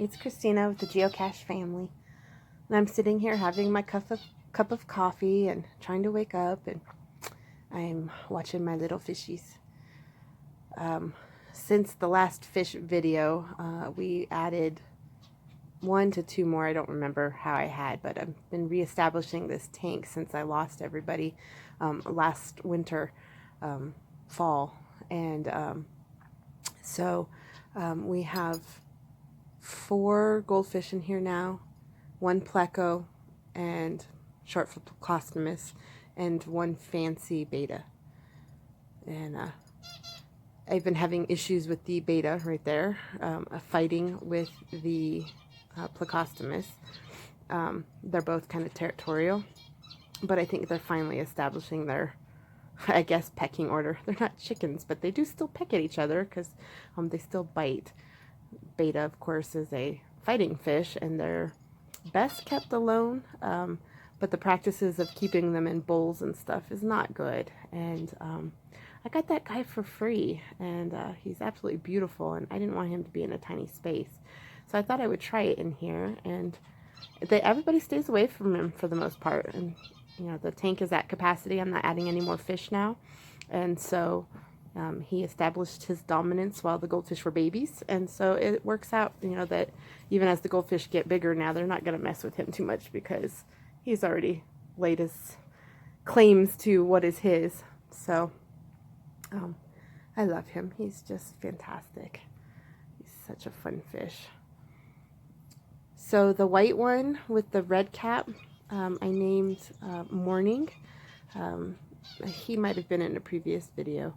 it's Christina with the Geocache family, and I'm sitting here having my cup of coffee and trying to wake up, and I'm watching my little fishies. Since the last fish video, we added 1 to 2 more. I don't remember how I had, but I've been reestablishing this tank since I lost everybody last winter, fall, and so we have 4 goldfish in here now, 1 pleco and short-foot plecostomus, and 1 fancy beta. And I've been having issues with the beta right there, fighting with the plecostomus. They're both kind of territorial, but I think they're finally establishing their, I guess, pecking order. They're not chickens, but they do still peck at each other because they still bite. Beta, of course, is a fighting fish, and they're best kept alone, but the practices of keeping them in bowls and stuff is not good. And I got that guy for free, and he's absolutely beautiful, and I didn't want him to be in a tiny space, so I thought I would try it in here. And everybody stays away from him for the most part, and you know, the tank is at capacity. I'm not adding any more fish now, and so he established his dominance while the goldfish were babies, and so it works out, you know, that even as the goldfish get bigger now, they're not going to mess with him too much because he's already laid his claims to what is his. So I love him. He's just fantastic. He's such a fun fish. So the white one with the red cap, I named Morning. He might have been in a previous video.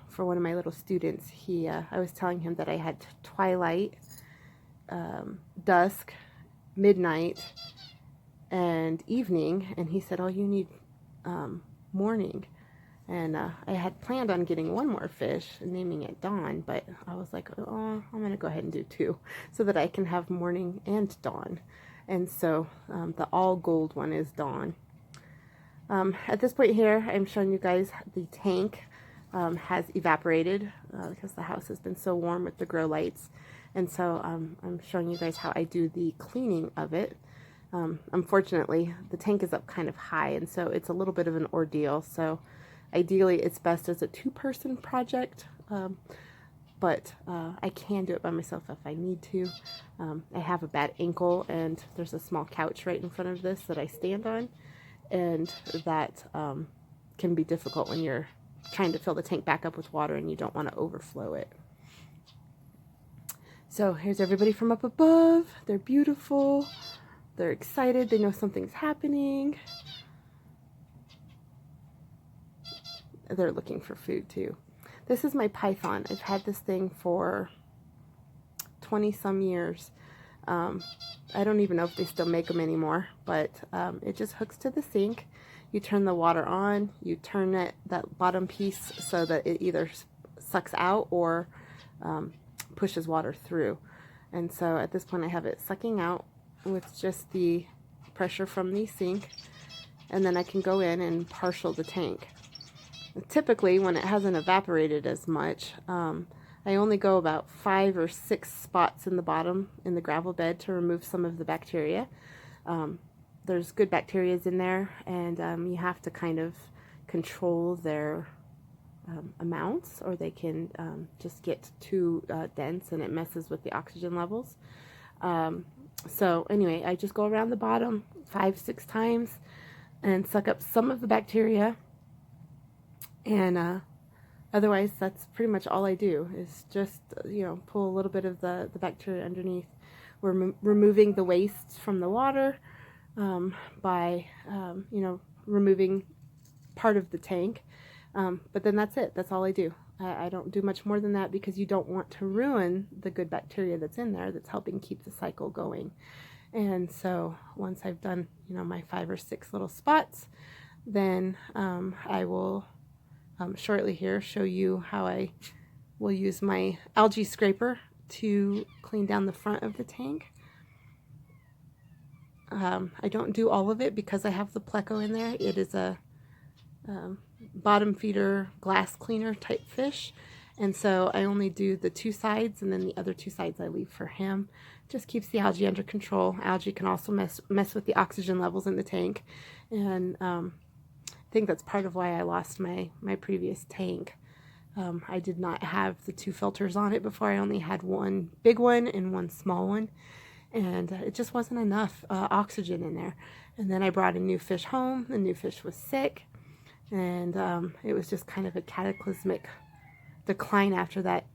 For one of my little students, I was telling him that I had twilight, dusk, midnight, and evening, and he said, "Oh, you need morning." And I had planned on getting 1 more fish and naming it Dawn, but I was like, "Oh, I'm gonna go ahead and do 2 so that I can have morning and dawn." And so the all gold one is Dawn. At this point here, I'm showing you guys the tank has evaporated because the house has been so warm with the grow lights, and so I'm showing you guys how I do the cleaning of it. Unfortunately, the tank is up kind of high, and so it's a little bit of an ordeal. So ideally, it's best as a 2-person project, but I can do it by myself if I need to. I have a bad ankle, and there's a small couch right in front of this that I stand on, and that can be difficult when you're trying to fill the tank back up with water and you don't want to overflow it. So here's everybody from up above. They're beautiful. They're excited. They know something's happening. They're looking for food too. This is my python. I've had this thing for 20-some years. I don't even know if they still make them anymore, but it just hooks to the sink. You turn the water on, you turn that bottom piece so that it either sucks out or pushes water through. And so at this point I have it sucking out with just the pressure from the sink, and then I can go in and partial the tank. Typically, when it hasn't evaporated as much, I only go about 5 or 6 spots in the bottom in the gravel bed to remove some of the bacteria. There's good bacteria in there, and you have to kind of control their amounts, or they can just get too dense and it messes with the oxygen levels. So anyway, I just go around the bottom 5-6 times and suck up some of the bacteria, and otherwise that's pretty much all I do, is just, you know, pull a little bit of the bacteria underneath. We're removing the waste from the water by you know, removing part of the tank, but then that's it. That's all I do. I don't do much more than that, because you don't want to ruin the good bacteria that's in there that's helping keep the cycle going. And so once I've done, you know, my 5 or 6 little spots, then I will shortly here show you how I will use my algae scraper to clean down the front of the tank. I don't do all of it because I have the pleco in there. It is a bottom feeder glass cleaner type fish, And so I only do the 2 sides, and then the other 2 sides I leave for him. Just keeps the algae under control. Algae can also mess with the oxygen levels in the tank. And I think that's part of why I lost my previous tank. I did not have the 2 filters on it before. I only had one big one and one small one. And it just wasn't enough oxygen in there. And then I brought a new fish home. The new fish was sick. And it was just kind of a cataclysmic decline after that,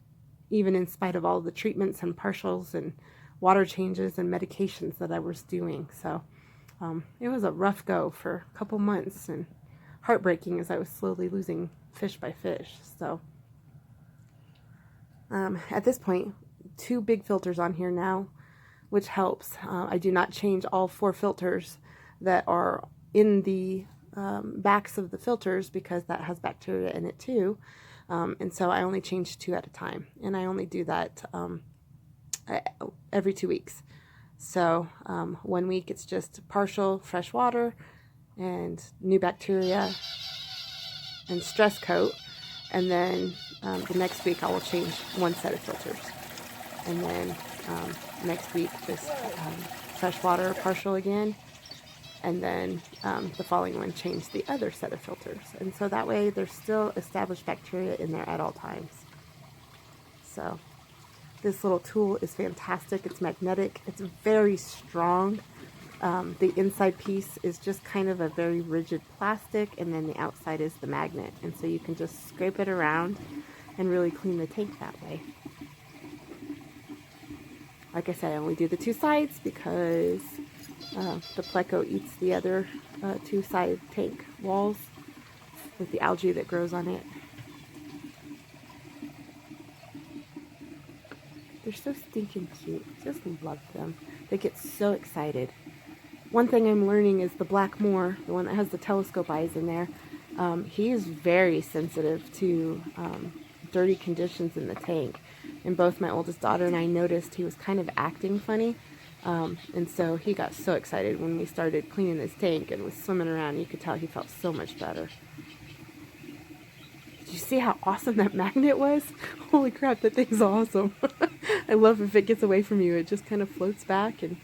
even in spite of all the treatments and partials and water changes and medications that I was doing. So it was a rough go for a couple months, and heartbreaking as I was slowly losing fish by fish. So at this point, 2 big filters on here now, which helps. I do not change all 4 filters that are in the backs of the filters, because that has bacteria in it too. And so I only change 2 at a time, and I only do that every 2 weeks. So 1 week it's just partial fresh water and new bacteria and stress coat, and then the next week I will change 1 set of filters, and then next week just fresh water partial again, and then the following one change the other set of filters. And so that way there's still established bacteria in there at all times. So this little tool is fantastic. It's magnetic. It's very strong. The inside piece is just kind of a very rigid plastic, and then the outside is the magnet. And so you can just scrape it around and really clean the tank that way. Like I said, I only do the 2 sides because the pleco eats the other 2 side tank walls with the algae that grows on it. They're so stinking cute. Just love them. They get so excited. One thing I'm learning is the black moor, the one that has the telescope eyes in there, he is very sensitive to dirty conditions in the tank. And both my oldest daughter and I noticed he was kind of acting funny. And so he got so excited when we started cleaning his tank and was swimming around. You could tell he felt so much better. Did you see how awesome that magnet was? Holy crap, that thing's awesome. I love if it gets away from you. It just kind of floats back and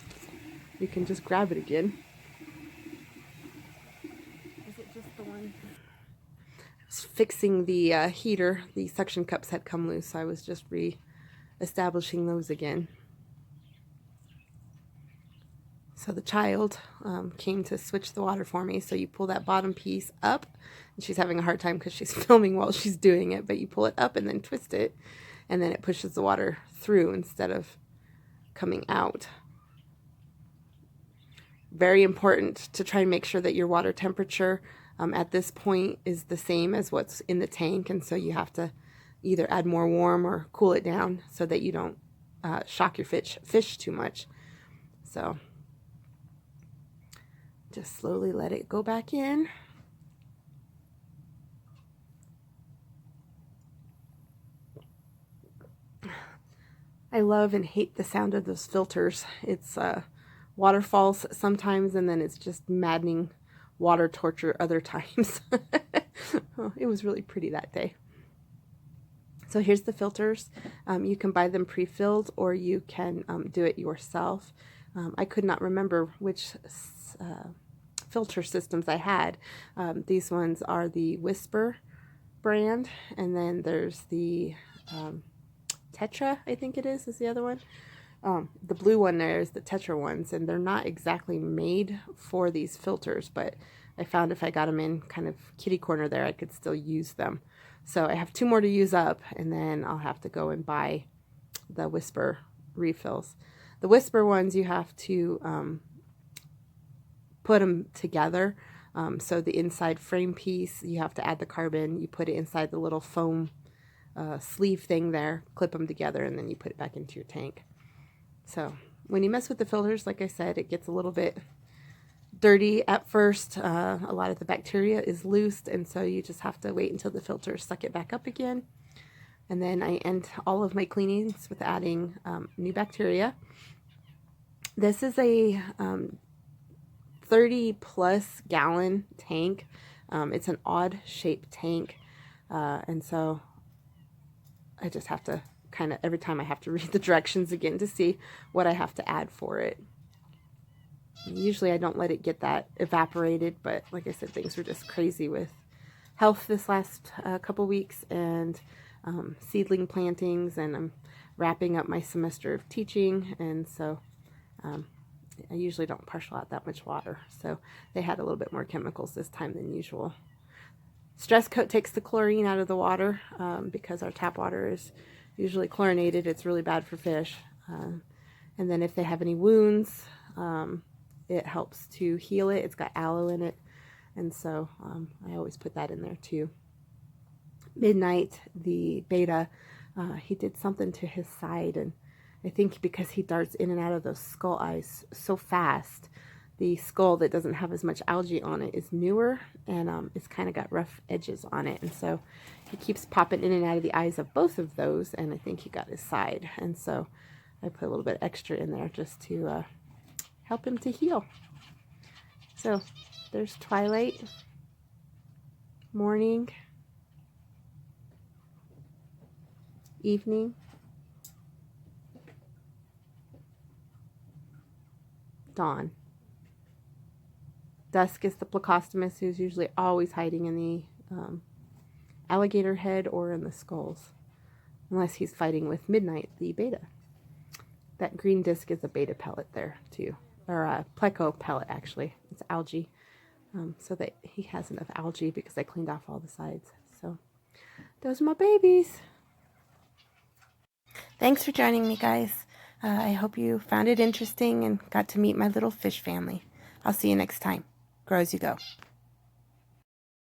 you can just grab it again. Is it just the one? I was fixing the heater. The suction cups had come loose, so I was just re-establishing those again. So the child came to switch the water for me. So you pull that bottom piece up, and she's having a hard time because she's filming while she's doing it, but you pull it up and then twist it, and then it pushes the water through instead of coming out. Very important to try and make sure that your water temperature at this point is the same as what's in the tank, and so you have to either add more warm or cool it down so that you don't shock your fish too much. So just slowly let it go back in. I love and hate the sound of those filters. It's waterfalls sometimes, and then it's just maddening water torture other times. Oh, it was really pretty that day. So here's the filters. You can buy them pre-filled, or you can do it yourself. I could not remember which filter systems I had. These ones are the Whisper brand, and then there's the Tetra, I think it is the other one. The blue one there is the Tetra ones, and they're not exactly made for these filters, but I found if I got them in kind of kitty corner there, I could still use them. So I have 2 more to use up, and then I'll have to go and buy the Whisper refills. The Whisper ones, you have to put them together. So the inside frame piece, you have to add the carbon, you put it inside the little foam sleeve thing there, clip them together, and then you put it back into your tank. So when you mess with the filters, like I said, it gets a little bit dirty at first. A lot of the bacteria is loosed, and so you just have to wait until the filters suck it back up again. And then I end all of my cleanings with adding new bacteria. This is a 30+ gallon tank. It's an odd shaped tank, and so I just have to kind of, every time I have to read the directions again to see what I have to add for it. Usually I don't let it get that evaporated, but like I said, things were just crazy with health this last couple weeks, and seedling plantings, and I'm wrapping up my semester of teaching, and so I usually don't partial out that much water, so they had a little bit more chemicals this time than usual. Stress Coat takes the chlorine out of the water because our tap water is usually chlorinated. It's really bad for fish. And then if they have any wounds, it helps to heal it. It's got aloe in it, and so I always put that in there too. Midnight, the beta, he did something to his side, and I think because he darts in and out of those skull eyes so fast, the skull that doesn't have as much algae on it is newer, and it's kind of got rough edges on it, and so he keeps popping in and out of the eyes of both of those, and I think he got his side, and so I put a little bit extra in there just to help him to heal. So there's twilight, morning, evening, dawn. Dusk is the Plecostomus, who's usually always hiding in the alligator head or in the skulls, unless he's fighting with Midnight, the beta. That green disc is a beta pellet there too, or a pleco pellet actually. It's algae, so that he has enough algae because I cleaned off all the sides. So those are my babies. Thanks for joining me, guys. I hope you found it interesting and got to meet my little fish family. I'll see you next time. Grow as you go.